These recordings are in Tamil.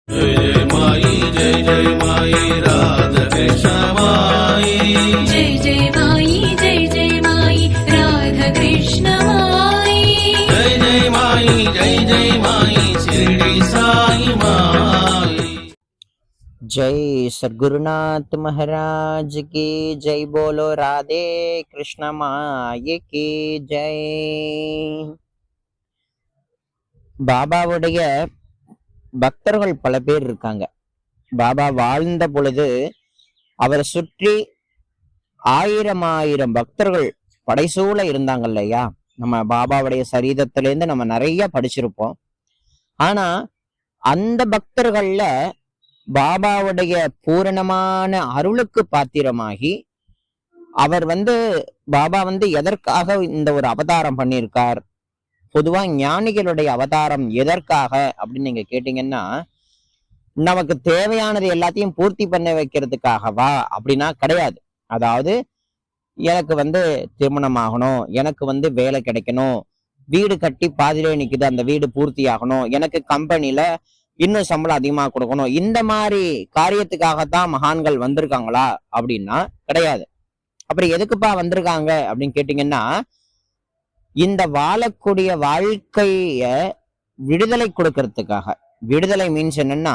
जय माई जय जय माई राधा कृष्ण माई जय जय माई जय जय माई राधा कृष्ण माई जय जय माई जय जय माई शिरडी साई माई। जय सद्गुरुनाथ महाराज की जय। बोलो राधे कृष्ण माई की जय। பாபாவுடைய பக்தர்கள் பல பேர் இருக்காங்க. பாபா வாழ்ந்த பொழுது அவரை சுற்றி ஆயிரம் பக்தர்கள் படைசூழ இருந்தாங்க இல்லையா? நம்ம பாபாவுடைய சரீரத்திலேருந்து நம்ம நிறைய படிச்சிருப்போம். ஆனா அந்த பக்தர்கள்ல பாபாவுடைய பூரணமான அருளுக்கு பாத்திரமாகி அவர் பாபா எதற்காக இந்த ஒரு அவதாரம் பண்ணியிருக்கார்? பொதுவா ஞானிகளுடைய அவதாரம் எதற்காக அப்படின்னு நீங்க கேட்டீங்கன்னா, நமக்கு தேவையானது எல்லாத்தையும் பூர்த்தி பண்ண வைக்கிறதுக்காகவா அப்படின்னா கிடையாது. அதாவது எனக்கு திருமணம் ஆகணும், எனக்கு வேலை கிடைக்கணும், வீடு கட்டி பாதிலே நிக்குது அந்த வீடு பூர்த்தி ஆகணும், எனக்கு கம்பெனில இன்னும் சம்பளம் அதிகமா கொடுக்கணும், இந்த மாதிரி காரியத்துக்காகத்தான் மகான்கள் வந்திருக்காங்களா அப்படின்னா கிடையாது. அப்புறம் எதுக்குப்பா வந்திருக்காங்க அப்படின்னு கேட்டீங்கன்னா, இந்த வாழக்கூடிய வாழ்க்கைய விடுதலை கொடுக்கறதுக்காக. விடுதலை மீன்ஸ் என்னன்னா,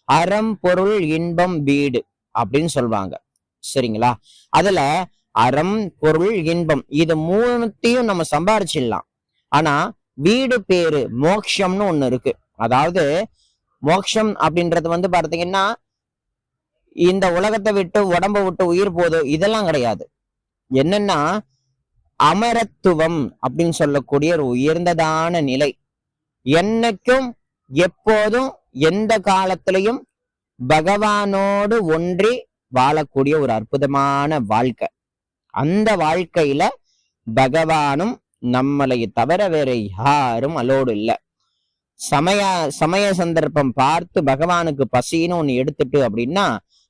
அறம் பொருள் இன்பம் வீடு அப்படின்னு சொல்லுவாங்க. சரிங்களா? அதுல அறம் பொருள் இன்பம் இது மூணுத்தையும் நம்ம சம்பாரிச்சிடலாம். ஆனா வீடு பேரு மோட்சம்னு ஒண்ணு இருக்கு. அதாவது மோட்சம் அப்படின்றது பார்த்தீங்கன்னா, இந்த உலகத்தை விட்டு உடம்ப விட்டு உயிர் போது இதெல்லாம் கிடையாது. என்னன்னா அமரத்துவம் அப்படின்னு சொல்லக்கூடிய ஒரு உயர்ந்ததான நிலை. என்னைக்கும் எப்போதும் எந்த காலத்திலையும் பகவானோடு ஒன்றி வாழக்கூடிய ஒரு அற்புதமான வாழ்க்கை. அந்த வாழ்க்கையில பகவானும் நம்மளை தவிர வேற யாரும் அலோடு இல்லை. சமய சந்தர்ப்பம் பார்த்து பகவானுக்கு பசின்னு ஒண்ணு எடுத்துட்டு அப்படின்னா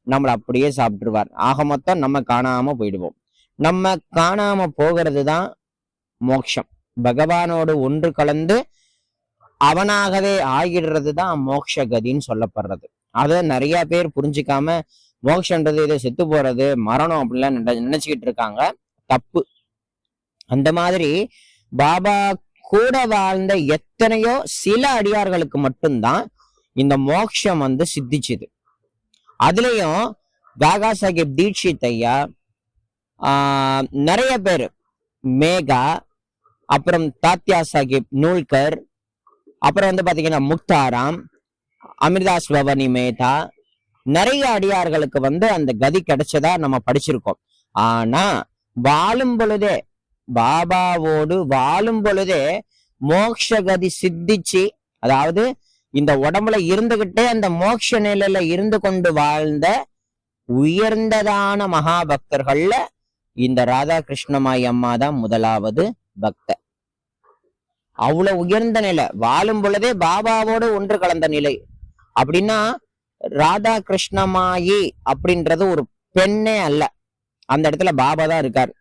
நம்மளை அப்படியே சாப்பிட்டுருவார். ஆக மொத்தம் நம்ம காணாம போயிடுவோம். நம்ம காணாம போகிறது தான் மோட்சம். பகவானோடு ஒன்று கலந்து அவனாகவே ஆகிடுறது தான் மோட்ச கதின்னு சொல்லப்படுறது. அதை நிறைய பேர் புரிஞ்சுக்காம மோட்சன்றது இதை செத்து போறது மரணம் அப்படின்லாம் நினைச்சுக்கிட்டு இருக்காங்க. தப்பு. அந்த மாதிரி பாபா கூட வாழ்ந்த எத்தனையோ சில அடியார்களுக்கு மட்டும்தான் இந்த மோட்சம் சித்திச்சுது. அதுலயும் தாதா சாஹேப் தீட்சித் ஐயா, நிறைய பேர், மேகா, அப்புறம் தாத்யா சாஹிப் நூல்கர், அப்புறம் பாத்தீங்கன்னா முக்தாராம், அமிர்தாஸ் பவனி மேதா, நிறைய அடியார்களுக்கு அந்த கதி கிடைச்சதா நம்ம படிச்சிருக்கோம். ஆனா வாழும் பொழுதே பாபாவோடு வாழும் பொழுதே மோட்ச கதி சித்திச்சு, அதாவது இந்த உடம்புல இருந்துகிட்டே அந்த மோட்ச நிலையில இருந்து கொண்டு வாழ்ந்த உயர்ந்ததான மகாபக்தர்கள்ல இந்த ராதா கிருஷ்ணமாய் அம்மா தான் முதலாவது பக்தர். அவ்வளவு உயர்ந்த நிலை, வாழும் பொழுதே பாபாவோடு ஒன்று கலந்த நிலை. அப்படின்னா ராதா கிருஷ்ணமாயி அப்படின்றது ஒரு பெண்ணே அல்ல, அந்த இடத்துல பாபா தான் இருக்கார்.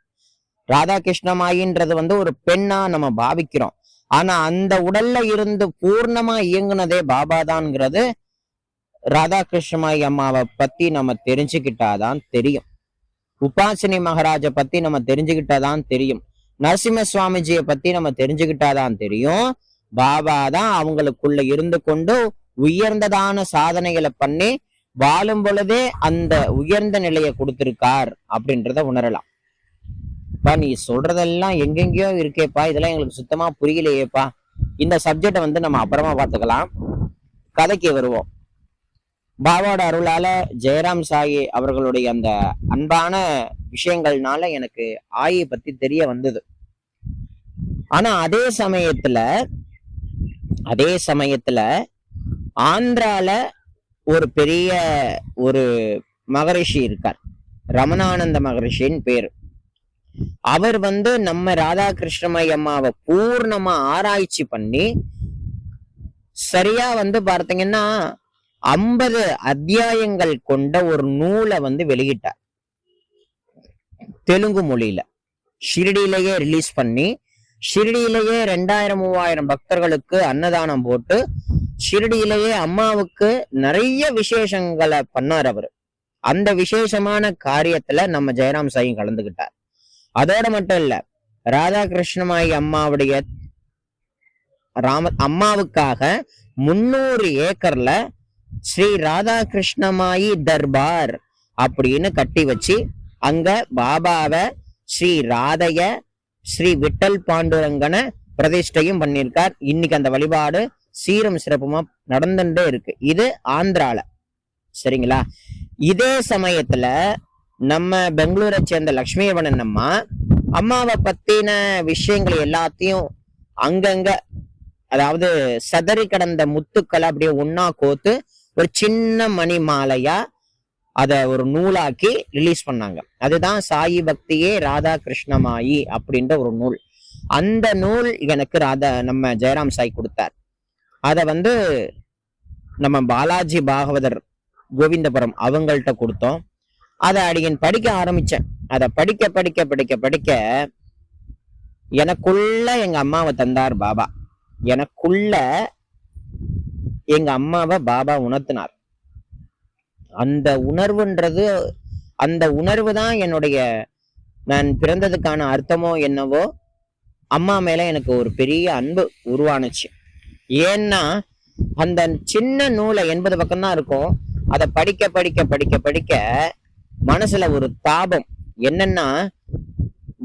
ராதா கிருஷ்ணமாயின்றது ஒரு பெண்ணா நம்ம பாவிக்கிறோம். ஆனா அந்த உடல்ல இருந்து பூர்ணமா இயங்குனதே பாபா தான்ங்கிறது ராதா கிருஷ்ணமாயி அம்மாவை பத்தி நம்ம தெரிஞ்சுக்கிட்டாதான் தெரியும். உபாசினி மகாராஜை பத்தி நம்ம தெரிஞ்சுக்கிட்டாதான் தெரியும். நரசிம்ம சுவாமிஜியை பத்தி நம்ம தெரிஞ்சுக்கிட்டாதான் தெரியும். பாபா தான் அவங்களுக்குள்ள இருந்து கொண்டு உயர்ந்ததான சாதனைகளை பண்ணி வாழும் பொழுதே அந்த உயர்ந்த நிலையை கொடுத்திருக்கார் அப்படின்றத உணரலாம். நீ சொல்றதெல்லாம் எங்கெங்கயோ இருக்கேப்பா, இதெல்லாம் எங்களுக்கு சுத்தமா புரியலையேப்பா. இந்த சப்ஜெக்டை நம்ம அப்புறமா பார்த்துக்கலாம். கதைக்கு வருவோம். பாபாவோட அருளால ஜெயராம் சாயி அவர்களுடைய அந்த அன்பான விஷயங்கள்னால எனக்கு ஆயை பத்தி தெரிய வந்தது. ஆனா அதே சமயத்துல ஆந்திரால ஒரு பெரிய ஒரு மகரிஷி இருக்கார், ரமணானந்த மகரிஷின்னு பேரு. அவர் நம்ம ராதா கிருஷ்ணமாயி அம்மாவை பூர்ணமா ஆராய்ச்சி பண்ணி சரியா பார்த்தீங்கன்னா 50 அத்தியாயங்கள் கொண்ட ஒரு நூலை வெளியிட்டார். தெலுங்கு மொழியில ஷிரடியிலேயே ரிலீஸ் பண்ணி, ஷிரடியிலேயே 2000-3000 பக்தர்களுக்கு அன்னதானம் போட்டு ஷிரடியிலேயே அம்மாவுக்கு நிறைய விசேஷங்களை பண்ணார் அவரு. அந்த விசேஷமான காரியத்துல நம்ம ஜெயராம் சாயும் கலந்துகிட்டார். அதோட மட்டும் இல்ல, ராதாகிருஷ்ணமாயி அம்மாவுடைய அம்மாவுக்காக 300 ஏக்கர்ல ஸ்ரீ ராதாகிருஷ்ணமாயி தர்பார் அப்படின்னு கட்டி வச்சு அங்க பாபாவை, ஸ்ரீ ராதைய, ஸ்ரீ விட்டல் பாண்டுரங்கனை பிரதிஷ்டையும் பண்ணியிருக்கார். இன்னைக்கு அந்த வழிபாடு சீரும் சிறப்புமா நடந்துட்டே இருக்கு. இது ஆந்திரால. சரிங்களா? இதே சமயத்துல நம்ம பெங்களூரை சேர்ந்த லக்ஷ்மிவணன் அம்மாவை பத்தின விஷயங்கள் எல்லாத்தையும் அங்கங்க, அதாவது சதறி கடந்த முத்துக்களை அப்படியே ஒன்னா கோத்து ஒரு சின்ன மணி மாலையா அத ஒரு நூலாக்கி ரிலீஸ் பண்ணாங்க. அதுதான் சாயி பக்தியே ராதா கிருஷ்ணமாயி அப்படின்ற ஒரு நூல். அந்த நூல் எனக்கு நம்ம ஜெயராம் சாய் கொடுத்தார். அத நம்ம பாலாஜி பாகவதர் கோவிந்தபுரம் அவங்கள்ட்ட கொடுத்தோம். அதை அடியன் படிக்க ஆரம்பிச்சேன். அதை படிக்க படிக்க படிக்க படிக்க எனக்குள்ள எங்க அம்மாவை தந்தார் பாபா. எனக்குள்ள எங்க அம்மாவை பாபா உணர்த்தினார். அந்த உணர்வுன்றது, அந்த உணர்வு தான் என்னுடைய நான் பிறந்ததுக்கான அர்த்தமோ என்னவோ, அம்மா மேல எனக்கு ஒரு பெரிய அன்பு உருவானுச்சு. ஏன்னா அந்த சின்ன நூலை 80 பக்கம் தான் இருக்கும். அதை படிக்க படிக்க படிக்க படிக்க மனசுல ஒரு தாபம் என்னன்னா,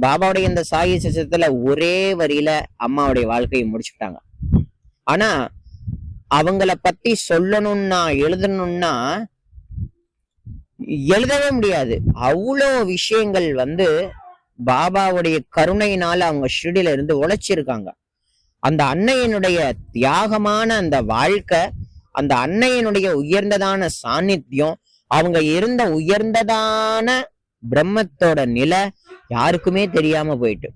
பாபாவுடைய இந்த சாயி சிசத்துல ஒரே வரியில அம்மாவுடைய வாழ்க்கையை முடிச்சுட்டாங்க. ஆனா அவங்கள பத்தி சொல்லணும்னா, எழுதணும்னா எழுதவே முடியாது. அவ்வளோ விஷயங்கள் பாபாவுடைய கருணையினால அவங்க ஷிரடியில இருந்து உழைச்சிருக்காங்க. அந்த அன்னையினுடைய தியாகமான அந்த வாழ்க்கை, அந்த அன்னையினுடைய உயர்ந்ததான சாநித்தியம், அவங்க இருந்த உயர்ந்ததான பிரம்மத்தோட நிலை யாருக்குமே தெரியாம போயிட்டு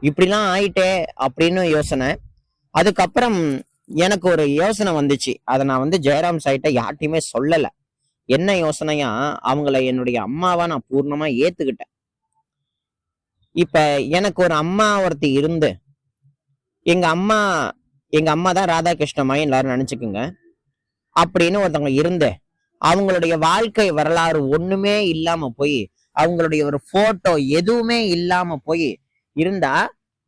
இப்படிலாம் ஆயிட்டே அப்படின்னு யோசனை. அதுக்கப்புறம் எனக்கு ஒரு யோசனை வந்துச்சு. அதை நான் ஜெயராம் சாய்ட்ட யார்ட்டையுமே சொல்லல. என்ன யோசனையா, அவங்கள என்னுடைய அம்மாவா நான் பூர்ணமா ஏத்துக்கிட்டேன். இப்ப எனக்கு ஒரு அம்மா ஒருத்தி இருந்து, எங்க அம்மா தான் ராதாகிருஷ்ணமாயி எல்லாரும் நினைச்சுக்குங்க அப்படின்னு ஒருத்தவங்க இருந்து, அவங்களுடைய வாழ்க்கை வரலாறு ஒண்ணுமே இல்லாம போய், அவங்களுடைய ஒரு போட்டோ எதுவுமே இல்லாம போய் இருந்தா,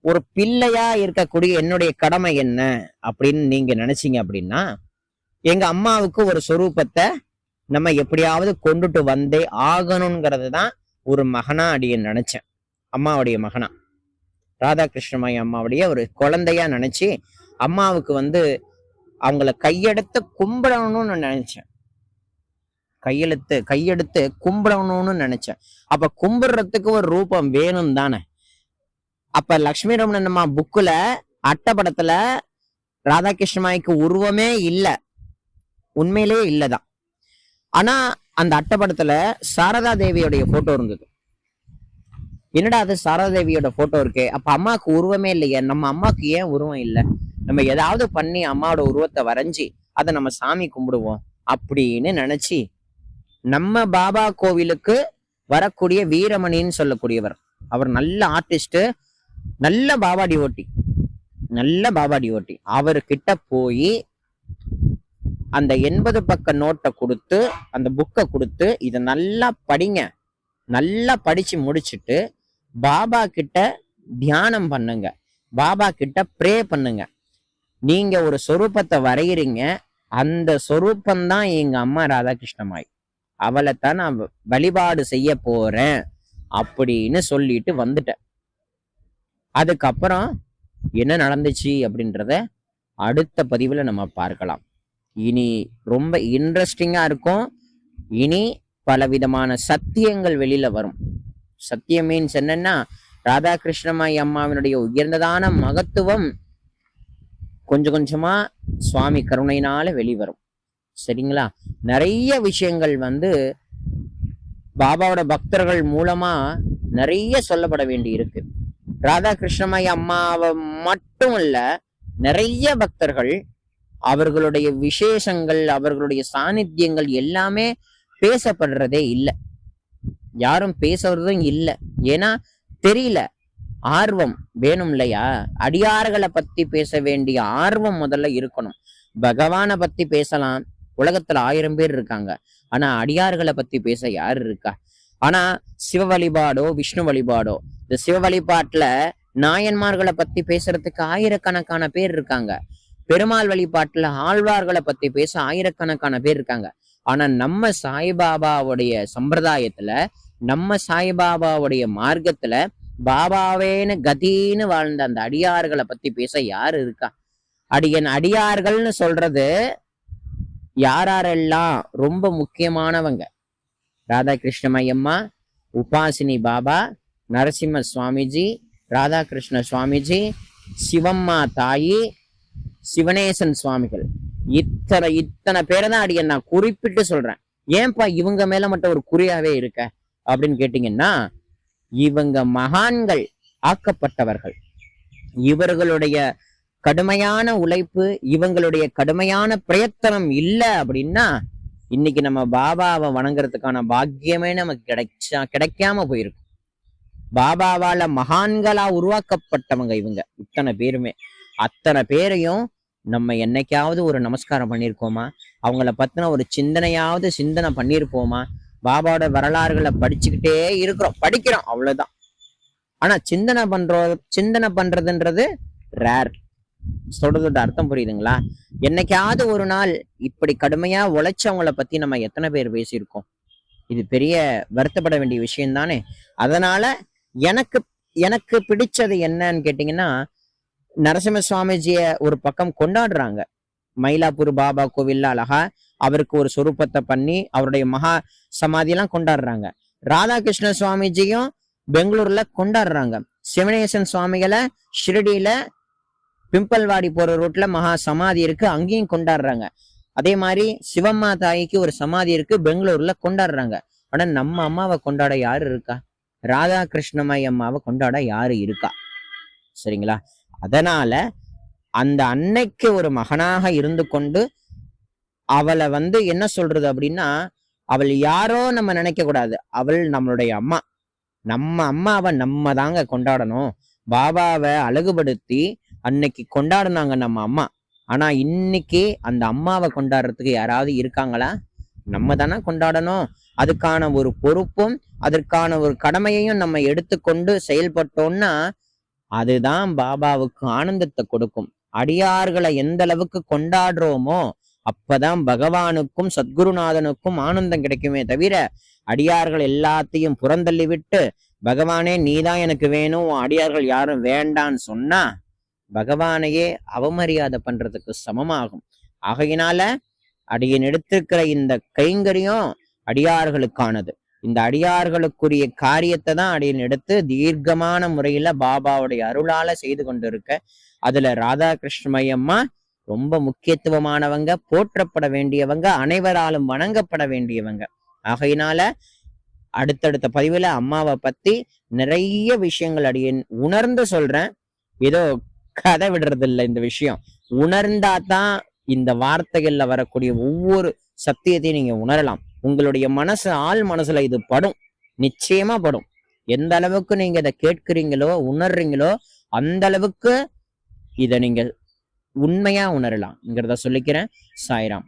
ஒரு பிள்ளையா இருக்கக்கூடிய என்னுடைய கடமை என்ன அப்படின்னு நீங்க நினைச்சீங்க அப்படின்னா, எங்க அம்மாவுக்கு ஒரு சொரூபத்தை நம்ம எப்படியாவது கொண்டுட்டு வந்தே ஆகணுங்கிறது தான் ஒரு மகனா அடியேன் நினைச்சேன். அம்மாவுடைய மகனா, ராதாகிருஷ்ணமாயி அம்மாவுடைய ஒரு குழந்தையா நினைச்சு அம்மாவுக்கு அவங்கள கையெடுத்து கும்பிடணும்னு நினைச்சேன். கையெடுத்து கும்பிடணும்னு நினைச்சேன். அப்ப கும்பிடுறதுக்கு ஒரு ரூபம் வேணும் தானே. அப்ப லக்ஷ்மி ரமணன் அம்மா புக்குல அட்டப்படத்துல ராதாகிருஷ்ணமாய்க்கு உருவமே இல்லை, உண்மையிலேயே இல்லதான். ஆனா அந்த அட்டப்படத்துல சாரதா தேவியோடைய போட்டோ இருந்தது. என்னடா அது சாரதா தேவியோட போட்டோ இருக்கு, அப்ப அம்மாவுக்கு உருவமே இல்லையே, நம்ம அம்மாவுக்கு ஏன் உருவம் இல்லை, நம்ம ஏதாவது பண்ணி அம்மாவோட உருவத்தை வரைஞ்சி அதை நம்ம சாமி கும்பிடுவோம் அப்படின்னு நினைச்சு, நம்ம பாபா கோவிலுக்கு வரக்கூடிய வீரமணின்னு சொல்லக்கூடியவர், அவர் நல்ல ஆர்டிஸ்ட், நல்ல பாபா டிவோட்டி, அவர்கிட்ட போய் அந்த 80 பக்க நோட்டை கொடுத்து, அந்த புக்கை கொடுத்து, இதை நல்லா படிங்க, நல்லா படிச்சு முடிச்சுட்டு பாபா கிட்ட தியானம் பண்ணுங்க, பாபா கிட்ட ப்ரே பண்ணுங்க. நீங்க ஒரு சொரூபத்தை வரைகிறீங்க, அந்த சொரூபந்தான் எங்க அம்மா ராதாகிருஷ்ணமாயி, அவளைத்தான் நான் வழிபாடு செய்ய போறேன் அப்படின்னு சொல்லிட்டு வந்துட்டேன். அதுக்கப்புறம் என்ன நடந்துச்சு அப்படின்றத அடுத்த பதிவுல நம்ம பார்க்கலாம். இனி ரொம்ப இன்ட்ரெஸ்டிங்கா இருக்கும். இனி பலவிதமான சத்தியங்கள் வெளியில வரும். சத்தியம் மீன்ஸ் என்னன்னா, ராதாகிருஷ்ணமாயி அம்மாவினுடைய உயர்ந்ததான மகத்துவம் கொஞ்சம் கொஞ்சமா சுவாமி கருணையினால வெளிவரும். சரிங்களா? நிறைய விஷயங்கள் பாபாவோட பக்தர்கள் மூலமா நிறைய சொல்லப்பட வேண்டி இருக்கு. ராதாகிருஷ்ணமாயி அம்மாவை மட்டும் இல்ல, நிறைய பக்தர்கள் அவர்களுடைய விசேஷங்கள், அவர்களுடைய சாநித்தியங்கள் எல்லாமே பேசப்படுறதே இல்லை, யாரும் பேசுறதும் இல்லை. ஏன்னா தெரியல, ஆர்வம் வேணும் இல்லையா? அடியார்களை பத்தி பேச வேண்டிய ஆர்வம் முதல்ல இருக்கணும். பகவானை பத்தி பேசலாம், உலகத்துல 1000 பேர் இருக்காங்க. ஆனா அடியார்களை பத்தி பேச யாரு இருக்கா? ஆனா சிவ வழிபாடோ விஷ்ணு வழிபாடோ, இந்த சிவ வழிபாட்டுல நாயன்மார்களை பத்தி பேசுறதுக்கு ஆயிரக்கணக்கான பேர் இருக்காங்க. பெருமாள் வழிபாட்டுல ஆழ்வார்களை பத்தி பேச ஆயிரக்கணக்கான பேர் இருக்காங்க. ஆனா நம்ம சாய்பாபாவுடைய சம்பிரதாயத்துல, நம்ம சாய்பாபாவுடைய மார்க்கத்துல பாபாவேன்னு கதின்னு வாழ்ந்த அந்த அடியார்களை பத்தி பேச யாரு இருக்கா? அடியார்கள்னு சொல்றது யாரெல்லாம் ரொம்ப முக்கியமானவங்க? ராதாகிருஷ்ணமய்யம்மா, உபாசினி பாபா, நரசிம்ம சுவாமிஜி, ராதாகிருஷ்ண சுவாமிஜி, சிவம்மா தாயி, சிவனேசன் சுவாமிகள், இத்தனை பேரை தான் அடியன் நான் குறிப்பிட்டு சொல்றேன். ஏன்பா இவங்க மேல மட்டும் ஒரு குறியாவே இருக்க அப்படின்னு கேட்டீங்கன்னா, இவங்க மகான்கள், ஆக்கப்பட்டவர்கள். இவர்களுடைய கடுமையான உழைப்பு, இவங்களுடைய கடுமையான பிரயத்தனம் இல்லை அப்படின்னா இன்னைக்கு நம்ம பாபாவை வணங்குறதுக்கான பாக்கியமே நமக்கு கிடைக்காம போயிருக்கும். பாபாவால மகான்களா உருவாக்கப்பட்டவங்க இவங்க இத்தனை பேருமே. அத்தனை பேரையும் நம்ம என்னைக்காவது ஒரு நமஸ்காரம் பண்ணியிருக்கோமா? அவங்கள பத்தின ஒரு சிந்தனை பண்ணியிருப்போமா? பாபாவோட வரலாறுகளை படிச்சுக்கிட்டே படிக்கிறோம் அவ்வளவுதான். ஆனா சிந்தனை பண்றதுன்றது ரேர். சொல்றதோட அர்த்தம் புரியுதுங்களா? என்னைக்காவது ஒரு நாள் இப்படி கடுமையா உழைச்சவங்கள பத்தி நம்ம எத்தனை பேர் பேசியிருக்கோம்? இது பெரிய வருத்தப்பட வேண்டிய விஷயம் தானே. அதனால எனக்கு பிடிச்சது என்னன்னு கேட்டீங்கன்னா, நரசிம்ம சுவாமிஜிய ஒரு பக்கம் கொண்டாடுறாங்க. மயிலாப்பூர் பாபா கோவில்ல அழகா அவருக்கு ஒரு சொரூபத்தை பண்ணி அவருடைய மகா சமாதியெல்லாம் கொண்டாடுறாங்க. ராதாகிருஷ்ண சுவாமிஜியும் பெங்களூர்ல கொண்டாடுறாங்க. சிவனேசன் சுவாமிகளை ஷிரடியில பிம்பல்வாடி போற ரோட்ல மகா சமாதி இருக்கு, அங்கேயும் கொண்டாடுறாங்க. அதே மாதிரி சிவம்மா தாய்க்கு ஒரு சமாதி இருக்கு, பெங்களூர்ல கொண்டாடுறாங்க. ஆனா நம்ம அம்மாவை கொண்டாட யாரு இருக்கா? ராதாகிருஷ்ணமாய் அம்மாவை கொண்டாட யாரு இருக்கா? சரிங்களா? அதனால அந்த அன்னைக்கு ஒரு மகனாக இருந்து கொண்டு அவளை என்ன சொல்றது அப்படின்னா, அவள் யாரோ நம்ம நினைக்க கூடாது. அவள் நம்மளுடைய அம்மா. நம்ம அம்மாவை நம்ம தாங்க கொண்டாடணும். பாபாவை அழகுபடுத்தி அன்னைக்கு கொண்டாடினாங்க நம்ம அம்மா. ஆனா இன்னைக்கு அந்த அம்மாவை கொண்டாடுறதுக்கு யாராவது இருக்காங்களா? நம்ம தானே கொண்டாடணும். அதுக்கான ஒரு பொறுப்பும் அதற்கான ஒரு கடமையையும் நம்ம எடுத்துக்கொண்டு செயல்பட்டோம்னா அதுதான் பாபாவுக்கு ஆனந்தத்தை கொடுக்கும். அடியார்களை எந்த அளவுக்கு கொண்டாடுறோமோ அப்பதான் பகவானுக்கும் சத்குருநாதனுக்கும் ஆனந்தம் கிடைக்குமே தவிர, அடியார்கள் எல்லாத்தையும் புறந்தள்ளி விட்டு பகவானே நீதான் எனக்கு வேணும், அடியார்கள் யாரும் வேண்டான்னு சொன்னா பகவானையே அவமரியாதை பண்றதுக்கு சமமாகும். ஆகையினால அடியன் எடுத்திருக்கிற இந்த கைங்கரியம் அடியார்களுக்கானது. இந்த அடியார்களுக்குரிய காரியத்தை தான் அடியன் எடுத்து தீர்க்கமான முறையில பாபாவுடைய அருளால செய்து கொண்டிருக்க. அதுல ராதாகிருஷ்ணமய்யம்மா ரொம்ப முக்கியத்துவமானவங்க, போற்றப்பட வேண்டியவங்க, அனைவராலும் வணங்கப்பட வேண்டியவங்க. ஆகையினால அடுத்தடுத்த பதிவுல அம்மாவை பத்தி நிறைய விஷயங்கள் அடியேன் உணர்ந்து சொல்றேன். ஏதோ கதை விடுறது இல்லை. இந்த விஷயம் உணர்ந்தாதான் இந்த வார்த்தைகள்ல வரக்கூடிய ஒவ்வொரு சத்தியத்தையும் நீங்க உணரலாம். உங்களுடைய மனசு, ஆள் மனசுல இது படும், நிச்சயமா படும். எந்த அளவுக்கு நீங்க இதை கேட்கிறீங்களோ உணர்றீங்களோ அந்த அளவுக்கு இதை நீங்க உண்மையா உணரலாம்ங்கிறத சொல்லிக்கிறேன். சாய்ராம்.